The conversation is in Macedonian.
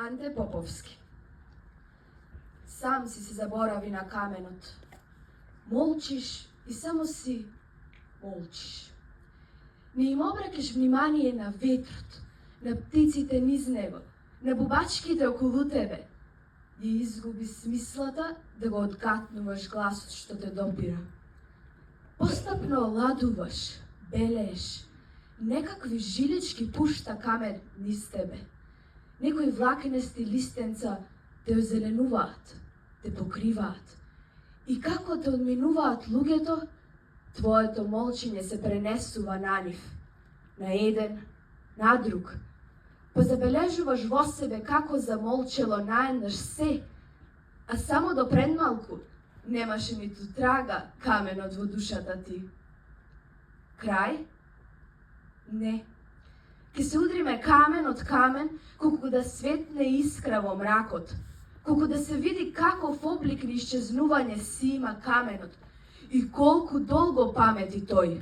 Анте Поповски. Сам си се заборави на каменот. Молчиш и само си молчиш. Не им обракаш внимание на ветрот, на птиците низ него, на бубачките околу тебе. И изгуби смислата да го одгатнуваш гласот што те допира. Постапно ладуваш, белееш, некакви жилички пушта камен низ тебе. Некои влакнести листенца те озеленуваат, те покриваат. И како те одминуваат луѓето, твоето молчење се пренесува на нив, на еден, на друг. Позабележуваш во себе како замолчело наеднаш се, а само до предмалку немаше ниту трага каменот во душата ти. Крај? Не. Ке се удриме камен од камен, колку да светне искра во мракот, колку да се види каков облик на исчезнување си има каменот и колку долго памети тој.